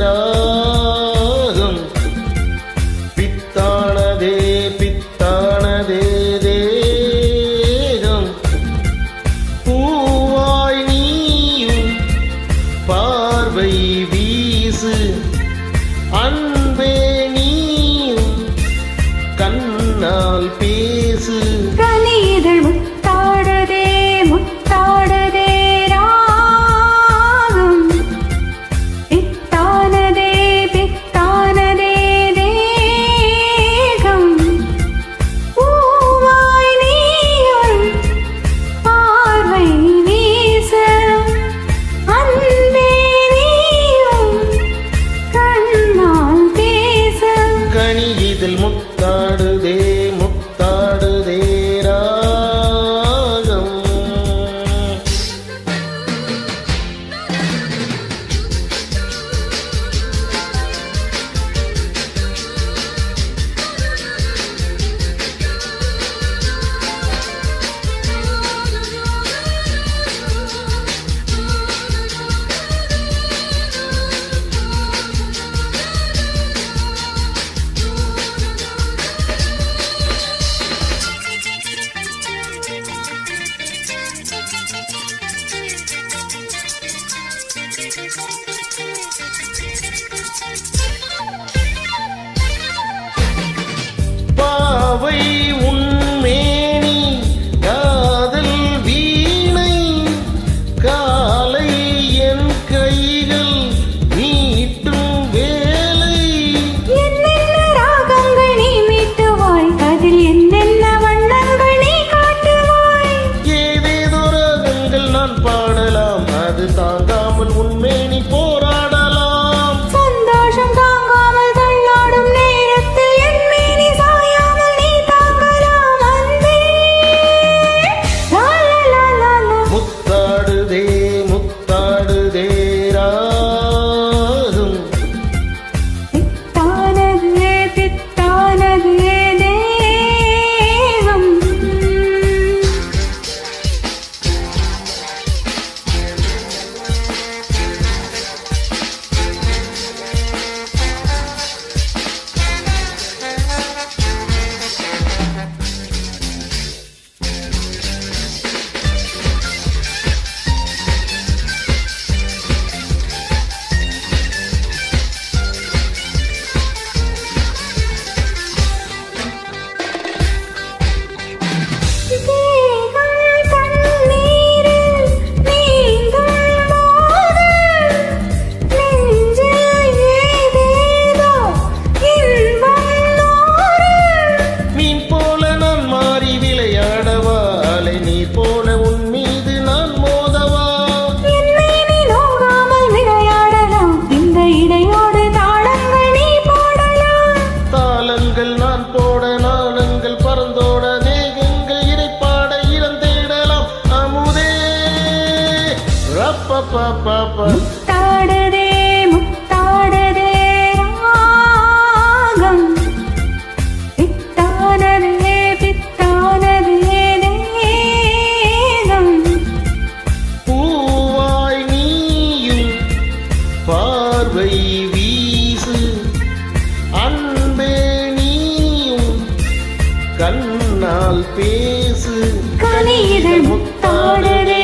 ராகம் பித்தானதே பித்தானதே தேகம் பூவாய் நீயும் பார்வை வீசு அன்பே நீயும் கண்ணால் பேசு கனிதழ் முத்தாடுதே முத்தாடுதே ராகம் பித்தானதே பித்தானதே தேகம் பூவாய் நீயும் பார்வை வீசு அன்பே நீயும் கண்ணால் பேசு கனியிதழ் முத்தாடுதே முத்தாடுதே ராகம் பாவை உன்மேனி காதல் வீணை காலை என் கைகள் நீட்டும் வேலை என்னென்ன ராகங்கள் நீ மீட்டுவாய் அதில் என்னென்ன வண்ணங்கள் நீ காட்டுவாய் ஏதேதோ ராகங்கள் நான் பாடலாம் அது தாங்காமல் உன்மேனி போராடலாம் சந்தோஷம் தாங்காமல் தள்ளாடும் நேரத்தில் என் மேனி சாயாமல் நீ தாங்கலாம் அன்பே லா லா லா லா லா முத்தாடுதே முத்தாடுதே ராகம் பித்தானதே பித்தானதே தேகம் தேகம் தண்ணீரில் நீந்தும் போது நெஞ்சில் ஏதேதோ இன்பம் நூறு மீன் போல நான் மாறி விளையாடவா அலை நீர் போல உன் மீது நான் மோதவா என்னை நீ நோகாமல் விளையாடலாம் இந்த இடையோடு தாளங்கள் நீ போடலாம் தாளங்கள் நான் போட நாளங்கள் பறந்தோட தேகங்கள் இறைப்பாட இறந்தேடலாம் அமுதே ரப்பப்பப்பப்ப முத்தாடுதே முத்தாடுதே ராகம் பித்தானதே பித்தானதே தேகம் பூவாய் நீயும் பார்வை வீசு அன்பே நீயும் கண்ணால் பேசு கனிதழ் முத்தாடுதே